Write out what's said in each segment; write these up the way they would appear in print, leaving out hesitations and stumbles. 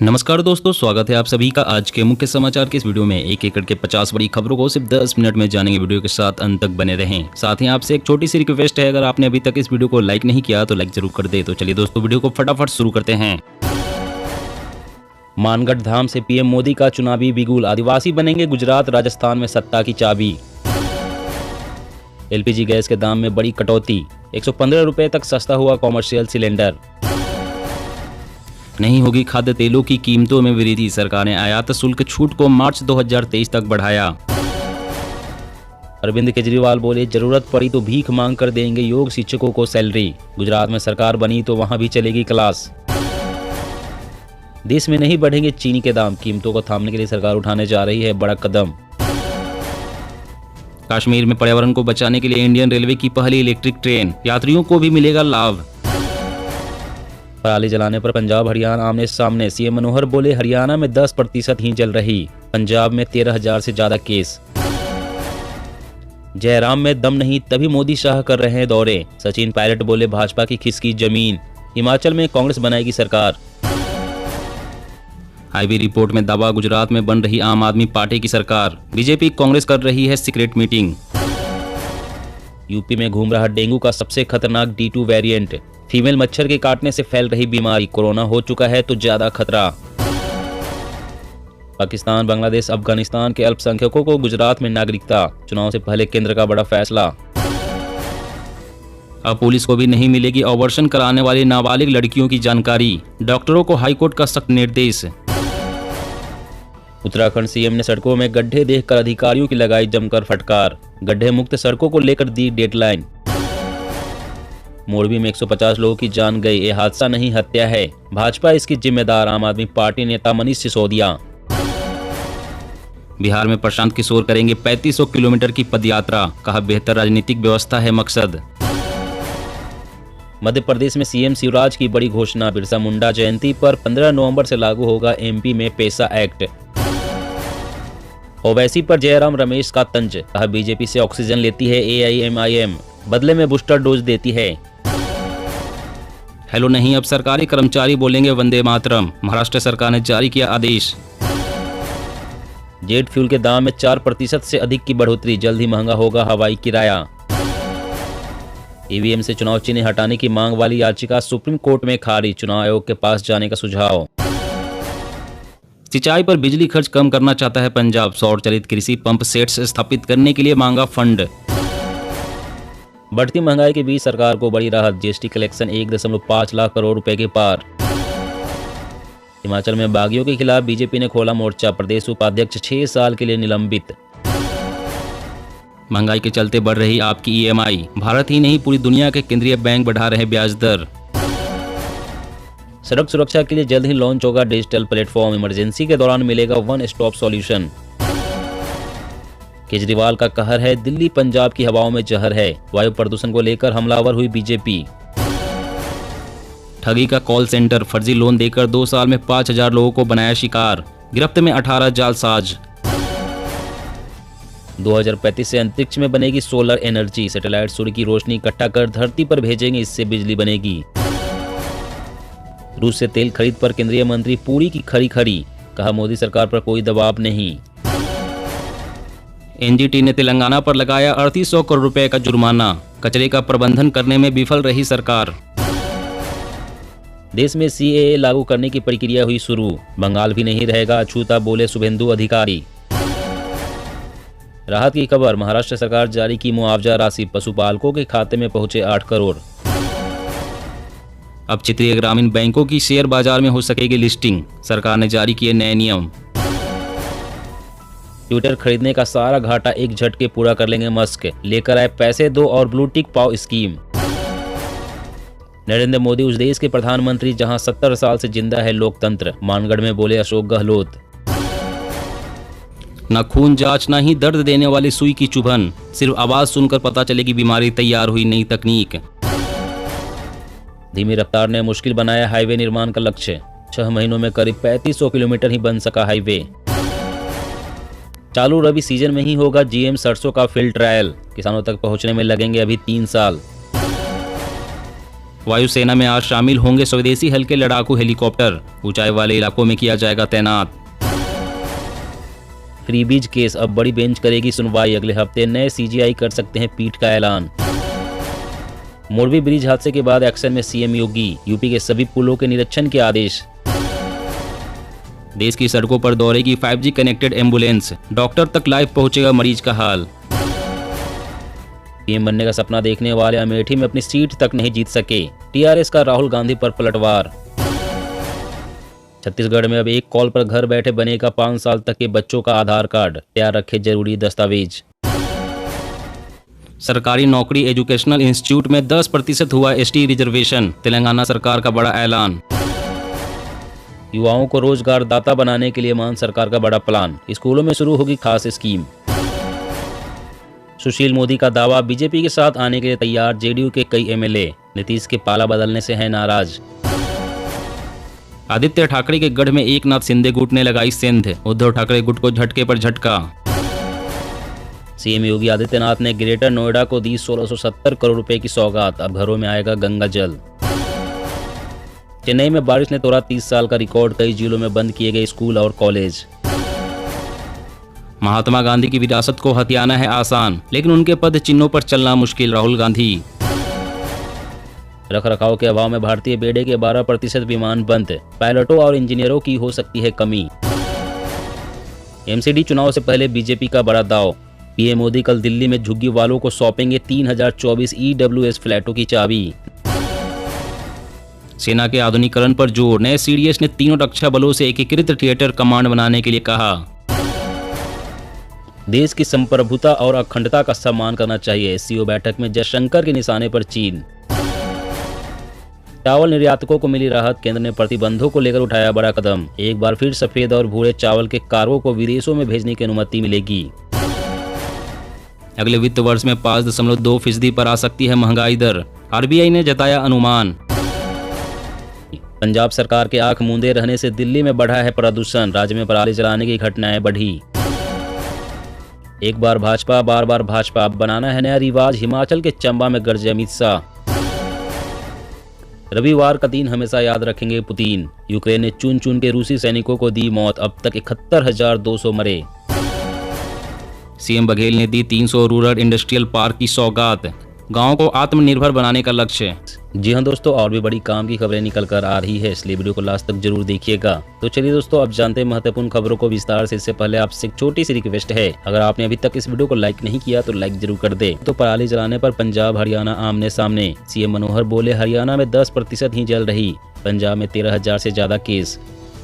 नमस्कार दोस्तों, स्वागत है आप सभी का आज के मुख्य समाचार के इस वीडियो में। एक एकड़ के 50 बड़ी खबरों को सिर्फ 10 मिनट में जानेंगे। वीडियो के साथ अंत तक बने रहें। साथ ही आपसे एक छोटी सी रिक्वेस्ट है, अगर आपने अभी तक इस वीडियो को लाइक नहीं किया तो लाइक जरूर कर दे। तो चलिए दोस्तों, वीडियो को फटाफट शुरू करते हैं। मानगढ़ धाम से पीएम मोदी का चुनावी बिगुल, आदिवासी बनेंगे गुजरात राजस्थान में सत्ता की चाबी। एलपीजी गैस के दाम में बड़ी कटौती, 115 रुपए तक सस्ता हुआ कॉमर्शियल सिलेंडर। नहीं होगी खाद्य तेलों की कीमतों में वृद्धि, सरकार ने आयात शुल्क छूट को मार्च 2023 तक बढ़ाया। अरविंद केजरीवाल बोले, जरूरत पड़ी तो भीख मांग कर देंगे योग शिक्षकों को सैलरी। गुजरात में सरकार बनी तो वहां भी चलेगी क्लास। देश में नहीं बढ़ेंगे चीनी के दाम, कीमतों को थामने के लिए सरकार उठाने जा रही है बड़ा कदम। कश्मीर में पर्यावरण को बचाने के लिए इंडियन रेलवे की पहली इलेक्ट्रिक ट्रेन, यात्रियों को भी मिलेगा लाभ। पराली जलाने पर पंजाब हरियाणा आमने सामने, सीएम मनोहर बोले हरियाणा में 10% ही जल रही, पंजाब में 13,000 से ज्यादा केस। जयराम में दम नहीं तभी मोदी शाह कर रहे हैं दौरे, सचिन पायलट बोले भाजपा की खिसकी जमीन, हिमाचल में कांग्रेस बनाएगी सरकार। आईबी रिपोर्ट में दावा, गुजरात में बन रही आम आदमी पार्टी की सरकार, बीजेपी कांग्रेस कर रही है सीक्रेट मीटिंग। यूपी में घूम रहा डेंगू का सबसे खतरनाक D2 वेरिएंट, फीमेल मच्छर के काटने से फैल रही बीमारी, कोरोना हो चुका है तो ज्यादा खतरा। पाकिस्तान, बांग्लादेश, अफगानिस्तान के अल्पसंख्यकों को गुजरात में नागरिकता, चुनाव से पहले केंद्र का बड़ा फैसला। अब पुलिस को भी नहीं मिलेगी अबॉर्शन कराने वाली नाबालिग लड़कियों की जानकारी, डॉक्टरों को हाईकोर्ट का सख्त निर्देश। उत्तराखंड सीएम ने सड़कों में गड्ढे देखकर अधिकारियों की लगाई जमकर फटकार, गड्ढे मुक्त सड़कों को लेकर दी डेडलाइन। मोरबी में 150 लोगों की जान गई, ये हादसा नहीं हत्या है, भाजपा इसकी जिम्मेदार, आम आदमी पार्टी नेता मनीष सिसोदिया। बिहार में प्रशांत किशोर करेंगे 3500 किलोमीटर की पदयात्रा, कहा बेहतर राजनीतिक व्यवस्था है मकसद। मध्य प्रदेश में सीएम शिवराज की बड़ी घोषणा, बिरसा मुंडा जयंती पर 15 नवंबर से लागू होगा एमपी में पैसा एक्ट। ओवैसी पर जयराम रमेश का तंज, कहा बीजेपी से ऑक्सीजन लेती है AIMIM, बदले में बूस्टर डोज देती है। हेलो नहीं, अब सरकारी कर्मचारी बोलेंगे वंदे मातरम, महाराष्ट्र सरकार ने जारी किया आदेश। जेट फ्यूल के दाम में 4% से अधिक की बढ़ोतरी, जल्द ही महंगा होगा हवाई किराया। ईवीएम से चुनाव चिन्ह हटाने की मांग वाली याचिका सुप्रीम कोर्ट में खारिज, चुनाव आयोग के पास जाने का सुझाव। सिंचाई पर बिजली खर्च कम करना चाहता है पंजाब, सौर चलित कृषि पंप सेट्स स्थापित करने के लिए मांगा फंड। बढ़ती महंगाई के बीच सरकार को बड़ी राहत, जीएसटी कलेक्शन 1.5 लाख करोड़ रुपए के पार। हिमाचल में बागियों के खिलाफ बीजेपी ने खोला मोर्चा, प्रदेश उपाध्यक्ष 6 साल के लिए निलंबित। महंगाई के चलते बढ़ रही आपकी EMI, भारत ही नहीं पूरी दुनिया के केंद्रीय बैंक बढ़ा रहे ब्याज दर। सड़क सुरक्षा के लिए जल्द ही लॉन्च होगा डिजिटल प्लेटफॉर्म, इमरजेंसी के दौरान मिलेगा वन स्टॉप सॉल्यूशन। केजरीवाल का कहर है, दिल्ली पंजाब की हवाओं में जहर है, वायु प्रदूषण को लेकर हमलावर हुई बीजेपी। ठगी का कॉल सेंटर, फर्जी लोन देकर 2 साल में 5000 लोगों को बनाया शिकार, गिरफ्त में 18 जालसाज। 2035 से अंतरिक्ष में बनेगी सोलर एनर्जी, सैटेलाइट सूर्य की रोशनी इकट्ठा कर धरती पर भेजेंगे, इससे बिजली बनेगी। रूस से तेल खरीद पर केंद्रीय मंत्री पूरी की खरी, कहा मोदी सरकार पर कोई दबाव नहीं। एनजीटी ने तेलंगाना पर लगाया 3800 करोड़ रुपए का जुर्माना, कचरे का प्रबंधन करने में विफल रही सरकार। देश में CAA लागू करने की प्रक्रिया हुई शुरू, बंगाल भी नहीं रहेगा अछूता, बोले शुभेंदु अधिकारी। राहत की खबर, महाराष्ट्र सरकार जारी की मुआवजा राशि, पशुपालकों के खाते में पहुंचे 8 करोड़। अब क्षेत्रीय ग्रामीण बैंकों की शेयर बाजार में हो सकेगी लिस्टिंग, सरकार ने जारी किए नए नियम। ट्विटर खरीदने का सारा घाटा एक झटके पूरा कर लेंगे मस्क, लेकर आए पैसे दो और ब्लू टिक पाओ स्कीम। नरेंद्र मोदी उस देश के प्रधानमंत्री जहां 70 साल से जिंदा है लोकतंत्र, मानगढ़ में बोले अशोक गहलोत। न खून जांच न ही दर्द देने वाली सुई की चुभन, सिर्फ आवाज सुनकर पता चलेगी बीमारी, तैयार हुई नई तकनीक। धीमी रफ्तार ने मुश्किल बनाया हाईवे निर्माण का लक्ष्य, 6 महीनों में करीब 3500 किलोमीटर ही बन सका हाईवे। चालू रबी सीजन में ही होगा GM सरसों का फील्ड ट्रायल, किसानों तक पहुंचने में लगेंगे अभी 3 साल। वायुसेना में आज शामिल होंगे स्वदेशी हल्के लड़ाकू हेलीकॉप्टर, ऊंचाई वाले इलाकों में किया जाएगा तैनात। फ्रीबीज केस, अब बड़ी बेंच करेगी सुनवाई, अगले हफ्ते नए सीजीआई कर सकते हैं पीठ का ऐलान। मोरबी ब्रिज हादसे के बाद एक्शन में सीएम योगी, यूपी के सभी पुलों के निरीक्षण के आदेश। देश की सड़कों पर दौड़ेगी 5G कनेक्टेड एम्बुलेंस, डॉक्टर तक लाइव पहुंचेगा मरीज का हाल। पीएम बनने का सपना देखने वाले अमेठी में अपनी सीट तक नहीं जीत सके, टीआरएस का राहुल गांधी पर पलटवार। छत्तीसगढ़ में अब एक कॉल पर घर बैठे बनेगा 5 साल तक के बच्चों का आधार कार्ड, तैयार रखे जरूरी दस्तावेज। सरकारी नौकरी एजुकेशनल इंस्टीट्यूट में 10% हुआ एसटी रिजर्वेशन, तेलंगाना सरकार का बड़ा ऐलान। युवाओं को रोजगार दाता बनाने के लिए मान सरकार का बड़ा प्लान, स्कूलों में शुरू होगी खास स्कीम। सुशील मोदी का दावा, बीजेपी के साथ आने के लिए तैयार जेडीयू के कई एमएलए, नीतीश के पाला बदलने से हैं नाराज। आदित्य ठाकरे के गढ़ में एकनाथ शिंदे गुट ने लगाई सेंध, उद्धव ठाकरे गुट को झटके पर झटका। सीएम योगी आदित्यनाथ ने ग्रेटर नोएडा को दी 1670 करोड़ रुपए की सौगात, अब घरों में आएगा गंगा जल। चेन्नई में बारिश ने तोड़ा 30 साल का रिकॉर्ड, कई जिलों में बंद किए गए स्कूल और कॉलेज। महात्मा गांधी की विरासत को हथियाना है आसान, लेकिन उनके पद चिन्हों पर चलना मुश्किल, राहुल गांधी। रख रखाव के अभाव में भारतीय बेड़े के 12% विमान बंद, पायलटों और इंजीनियरों की हो सकती है कमी। एमसीडी चुनाव से पहले बीजेपी का बड़ा दांव, पीएम मोदी कल दिल्ली में झुग्गी वालों को सौंपेंगे 3024 ईडब्ल्यूएस फ्लैटों की चाबी। सेना के आधुनिकीकरण पर जोर, नए सीडीएस ने तीनों रक्षा बलों से एकीकृत थिएटर कमांड बनाने के लिए कहा। देश की संप्रभुता और अखंडता का सम्मान करना चाहिए, एससीओ बैठक में जयशंकर के निशाने पर चीन। चावल निर्यातकों को मिली राहत, केंद्र ने प्रतिबंधों को लेकर उठाया बड़ा कदम, एक बार फिर सफेद और भूरे चावल के कार्गो को विदेशों में भेजने की अनुमति मिलेगी। अगले वित्त वर्ष में 5.2% पर आ सकती है महंगाई दर, आरबीआई ने जताया अनुमान। पंजाब सरकार के आंख मूंदे रहने से दिल्ली में बढ़ा है प्रदूषण, राज्य में पराली जलाने की घटनाएं बढ़ी। एक बार भाजपा बार बार भाजपा, बनाना है नया रिवाज, हिमाचल के चंबा में गरजे अमित शाह। रविवार का दिन हमेशा याद रखेंगे पुतिन, यूक्रेन ने चुन चुन के रूसी सैनिकों को दी मौत, अब तक 71,200 मरे। सीएम बघेल ने दी 300 रूरल इंडस्ट्रियल पार्क की सौगात, गांव को आत्मनिर्भर बनाने का लक्ष्य। जी हां दोस्तों, और भी बड़ी काम की खबरें निकल कर आ रही है, इसलिए वीडियो को लास्ट तक जरूर देखिएगा। तो चलिए दोस्तों, अब जानते हैं महत्वपूर्ण खबरों को विस्तार से। इससे पहले आपसे एक छोटी सी रिक्वेस्ट है, अगर आपने अभी तक इस वीडियो को लाइक नहीं किया तो लाइक जरूर कर दे। तो पराली जलाने पर पंजाब हरियाणा आमने सामने, सीएम मनोहर बोले हरियाणा में 10% ही जल रही, पंजाब में 13,000 से ज्यादा केस।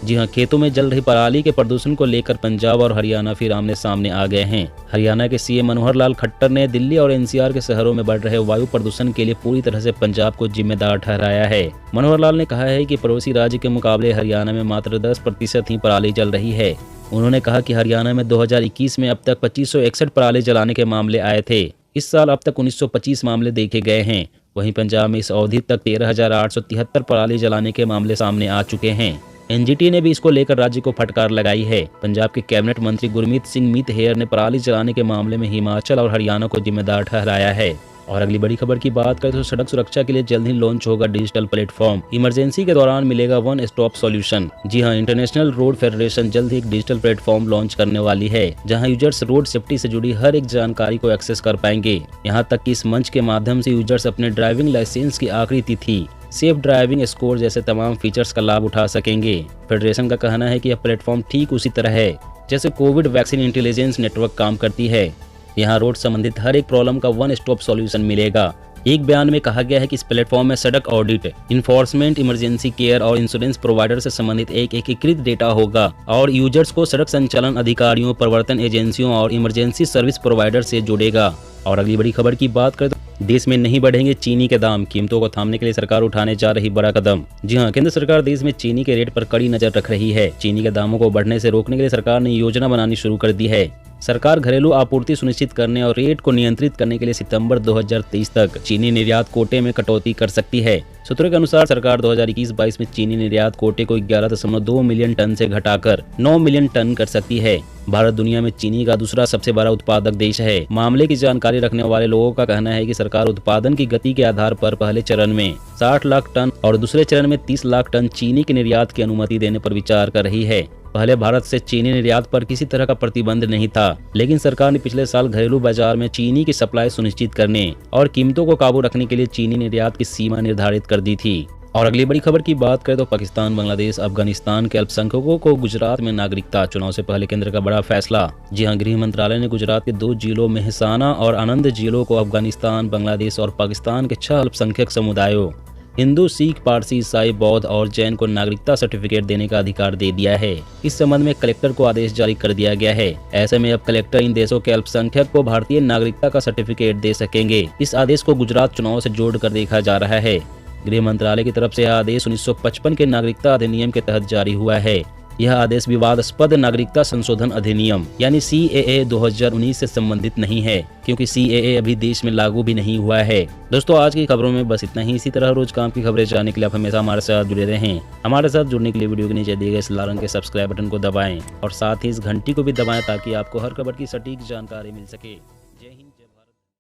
जी हां, खेतों में जल रही पराली के प्रदूषण को लेकर पंजाब और हरियाणा फिर आमने सामने आ गए हैं। हरियाणा के सीएम मनोहर लाल खट्टर ने दिल्ली और एनसीआर के शहरों में बढ़ रहे वायु प्रदूषण के लिए पूरी तरह से पंजाब को जिम्मेदार ठहराया है। मनोहर लाल ने कहा है कि पड़ोसी राज्य के मुकाबले हरियाणा में मात्र 10% ही पराली जल रही है। उन्होंने कहा कि हरियाणा में 2021 में अब तक 2561 पराली जलाने के मामले आए थे, इस साल अब तक 1925 मामले देखे गए हैं। वहीं पंजाब में इस अवधि तक 13,873 पराली जलाने के मामले सामने आ चुके हैं। एनजीटी ने भी इसको लेकर राज्य को फटकार लगाई है। पंजाब के कैबिनेट मंत्री गुरमीत सिंह मीत हेयर ने पराली जलाने के मामले में हिमाचल और हरियाणा को जिम्मेदार ठहराया है। और अगली बड़ी खबर की बात करें तो सड़क सुरक्षा के लिए जल्द ही लॉन्च होगा डिजिटल प्लेटफॉर्म, इमरजेंसी के दौरान मिलेगा वन स्टॉप सॉल्यूशन। जी हां, इंटरनेशनल रोड फेडरेशन जल्द ही एक डिजिटल प्लेटफॉर्म लॉन्च करने वाली है, जहां यूजर्स रोड सेफ्टी से जुड़ी हर एक जानकारी को एक्सेस कर पाएंगे। यहां तक कि इस मंच के माध्यम से यूजर्स अपने ड्राइविंग लाइसेंस की आखिरी तिथि, सेफ ड्राइविंग स्कोर जैसे तमाम फीचर्स का लाभ उठा सकेंगे। फेडरेशन का कहना है कि यह प्लेटफॉर्म ठीक उसी तरह है जैसे कोविड वैक्सीन इंटेलिजेंस नेटवर्क काम करती है। यहाँ रोड संबंधित हर एक प्रॉब्लम का वन स्टॉप सॉल्यूशन मिलेगा। एक बयान में कहा गया है कि इस प्लेटफॉर्म में सड़क ऑडिट, इन्फोर्समेंट, इमरजेंसी केयर और इंश्योरेंस प्रोवाइडर से संबंधित एक एकीकृत डेटा होगा और यूजर्स को सड़क संचालन अधिकारियों, प्रवर्तन एजेंसियों और इमरजेंसी सर्विस प्रोवाइडर से जुड़ेगा। और अगली बड़ी खबर की बात करें तो देश में नहीं बढ़ेंगे चीनी के दाम, कीमतों को थामने के लिए सरकार उठाने जा रही बड़ा कदम। जी हां, केंद्र सरकार देश में चीनी के रेट पर कड़ी नजर रख रही है। चीनी के दामों को बढ़ने से रोकने के लिए सरकार ने योजना बनानी शुरू कर दी है। सरकार घरेलू आपूर्ति सुनिश्चित करने और रेट को नियंत्रित करने के लिए सितंबर 2023 तक चीनी निर्यात कोटे में कटौती कर सकती है। सूत्रों के अनुसार सरकार 2021-22 में चीनी निर्यात कोटे को 11.2 मिलियन टन से घटाकर 9 मिलियन टन कर सकती है। भारत दुनिया में चीनी का दूसरा सबसे बड़ा उत्पादक देश है। मामले की जानकारी रखने वाले लोगों का कहना है कि सरकार उत्पादन की गति के आधार पर पहले चरण में 60 लाख टन और दूसरे चरण में 30 लाख टन चीनी के निर्यात की अनुमति देने पर विचार कर रही है। पहले भारत से चीनी निर्यात पर किसी तरह का प्रतिबंध नहीं था, लेकिन सरकार ने पिछले साल घरेलू बाजार में चीनी की सप्लाई सुनिश्चित करने और कीमतों को काबू रखने के लिए चीनी निर्यात की सीमा निर्धारित कर दी थी। और अगली बड़ी खबर की बात करें तो पाकिस्तान, बांग्लादेश, अफगानिस्तान के अल्पसंख्यकों को गुजरात में नागरिकता। चुनाव से पहले केंद्र का बड़ा फैसला। जी हां, गृह मंत्रालय ने गुजरात के 2 जिलों मेहसाना और आनंद जिलों को अफगानिस्तान, बांग्लादेश और पाकिस्तान के 6 अल्पसंख्यक समुदायों हिंदू, सिख, पारसी, ईसाई, बौद्ध और जैन को नागरिकता सर्टिफिकेट देने का अधिकार दे दिया है। इस संबंध में कलेक्टर को आदेश जारी कर दिया गया है। ऐसे में अब कलेक्टर इन देशों के अल्पसंख्यक को भारतीय नागरिकता का सर्टिफिकेट दे सकेंगे। इस आदेश को गुजरात चुनाव से जोड़कर देखा जा रहा है। गृह मंत्रालय की तरफ से यह आदेश 1955 के नागरिकता अधिनियम के तहत जारी हुआ है। यह आदेश विवादास्पद नागरिकता संशोधन अधिनियम यानी CAA 2019 से संबंधित नहीं है, क्योंकि CAA अभी देश में लागू भी नहीं हुआ है। दोस्तों, आज की खबरों में बस इतना ही। इसी तरह रोज काम की खबरें जानने के लिए आप हमेशा हमारे साथ जुड़े रहें। हमारे साथ जुड़ने के लिए वीडियो के नीचे दिए गए इस लाल रंग के सब्सक्राइब बटन को दबाएं और साथ ही इस घंटी को भी दबाएं ताकि आपको हर खबर की सटीक जानकारी मिल सके। जय हिंद, जय भारत।